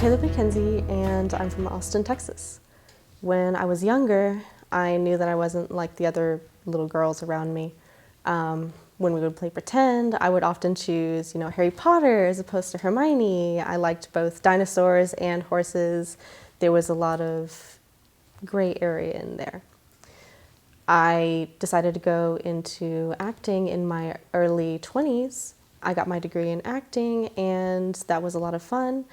Taylor McKenzi, and I'm from Austin, Texas. When I was younger, I knew that I wasn't like the other little girls around me. When we would play pretend, I would often choose, Harry Potter as opposed to Hermione. I liked both dinosaurs and horses. There was a lot of gray area in there. I decided to go into acting in my early 20s. I got my degree in acting, and that was a lot of fun.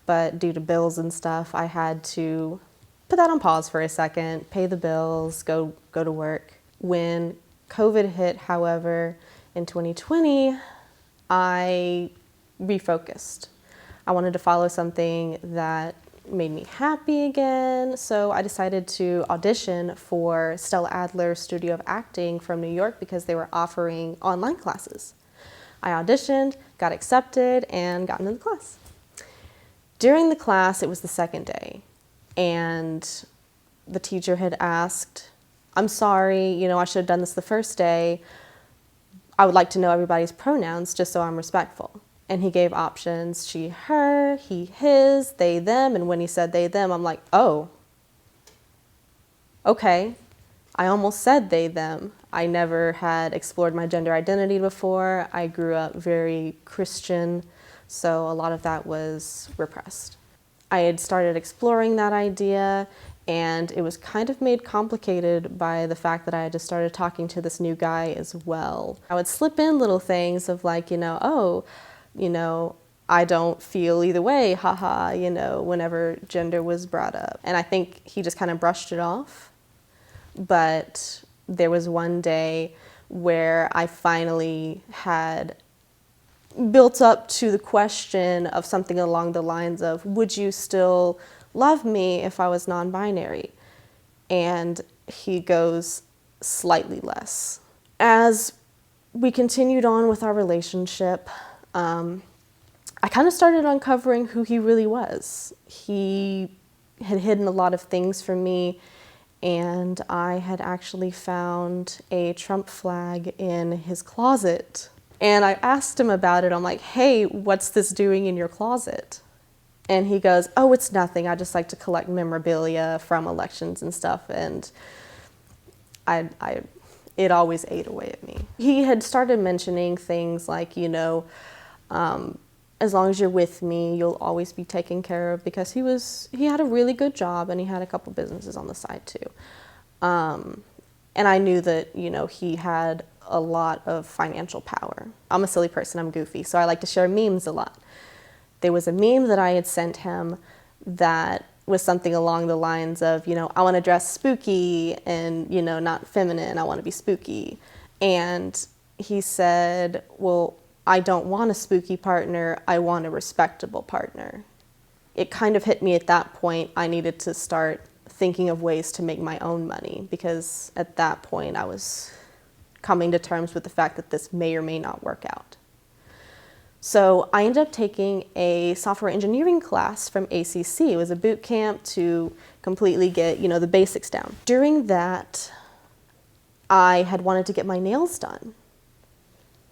But due to bills and stuff, I had to put that on pause for a second, pay the bills, go to work. When COVID hit, however, in 2020, I refocused. I wanted to follow something that made me happy again, so I decided to audition for Stella Adler's Studio of Acting from New York because they were offering online classes. I auditioned, got accepted, and got into the class. During the class, it was the second day, and the teacher had asked, I'm sorry, I should have done this the first day. I would like to know everybody's pronouns just so I'm respectful. And he gave options, she, her, he, his, they, them, and when he said they, them, I'm like, oh, okay. I almost said they, them. I never had explored my gender identity before. I grew up very Christian, so a lot of that was repressed. I had started exploring that idea, and it was kind of made complicated by the fact that I had just started talking to this new guy as well. I would slip in little things of like, I don't feel either way, haha, whenever gender was brought up. And I think he just kind of brushed it off. But there was one day where I finally had built up to the question of something along the lines of, would you still love me if I was non-binary? And he goes, slightly less. As we continued on with our relationship, I kind of started uncovering who he really was. He had hidden a lot of things from me, and I had actually found a Trump flag in his closet. And I asked him about it. I'm like, hey, what's this doing in your closet? And he goes, oh, it's nothing. I just like to collect memorabilia from elections and stuff. And it always ate away at me. He had started mentioning things like, as long as you're with me, you'll always be taken care of, because he had a really good job and he had a couple businesses on the side too. And I knew that, he had a lot of financial power. I'm a silly person, I'm goofy, so I like to share memes a lot. There was a meme that I had sent him that was something along the lines of, I want to dress spooky and, not feminine, I want to be spooky. And he said, well, I don't want a spooky partner, I want a respectable partner. It kind of hit me at that point. I needed to start thinking of ways to make my own money, because at that point I was coming to terms with the fact that this may or may not work out. So I ended up taking a software engineering class from ACC. It was a boot camp to completely get, the basics down. During that, I had wanted to get my nails done.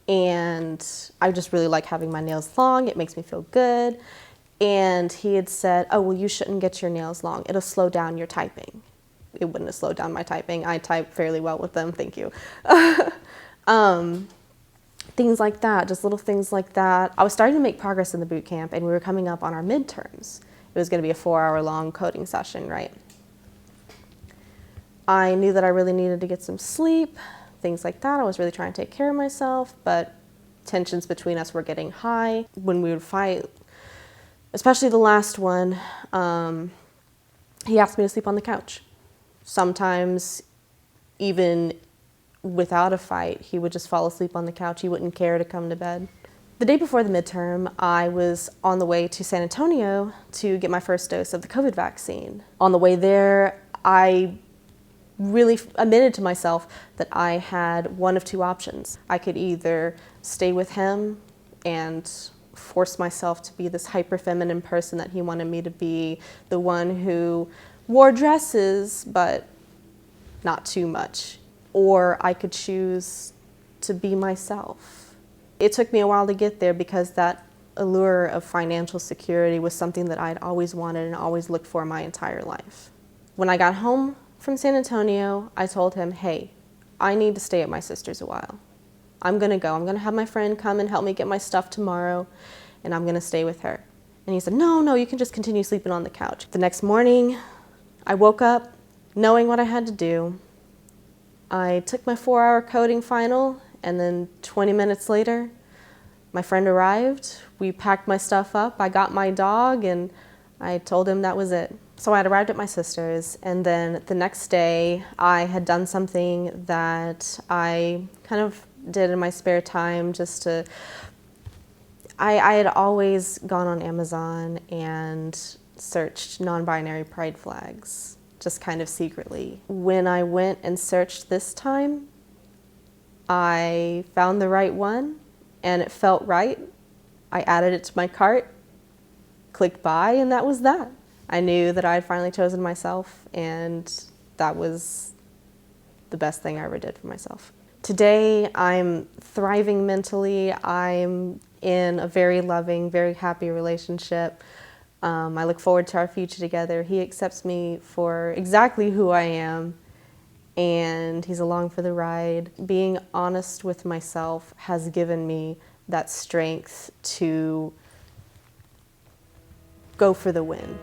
And I just really like having my nails long. It makes me feel good. And he had said, oh, well, you shouldn't get your nails long. It'll slow down your typing. It wouldn't have slowed down my typing. I type fairly well with them, thank you. Things like that, just little things like that. I was starting to make progress in the boot camp, and we were coming up on our midterms. It was going to be a 4-hour-long coding session, right? I knew that I really needed to get some sleep, things like that. I was really trying to take care of myself, but tensions between us were getting high. When we would fight, especially the last one, he asked me to sleep on the couch. Sometimes, even without a fight, he would just fall asleep on the couch. He wouldn't care to come to bed. The day before the midterm, I was on the way to San Antonio to get my first dose of the COVID vaccine. On the way there, I really admitted to myself that I had one of two options. I could either stay with him and force myself to be this hyper-feminine person that he wanted me to be, the one who wore dresses, but not too much. Or I could choose to be myself. It took me a while to get there because that allure of financial security was something that I'd always wanted and always looked for my entire life. When I got home from San Antonio, I told him, hey, I need to stay at my sister's a while. I'm gonna go. I'm gonna have my friend come and help me get my stuff tomorrow, and I'm gonna stay with her. And he said, no, you can just continue sleeping on the couch. The next morning, I woke up knowing what I had to do. I took my 4-hour coding final, and then 20 minutes later, my friend arrived. We packed my stuff up. I got my dog, and I told him that was it. So I had arrived at my sister's, and then the next day, I had done something that I kind of did in my spare time just to I had always gone on Amazon and searched non-binary pride flags, just kind of secretly. When I went and searched this time, I found the right one and it felt right. I added it to my cart, clicked buy, and that was that. I knew that I had finally chosen myself, and that was the best thing I ever did for myself. Today, I'm thriving mentally. I'm in a very loving, very happy relationship. I look forward to our future together. He accepts me for exactly who I am, and he's along for the ride. Being honest with myself has given me that strength to go for the win.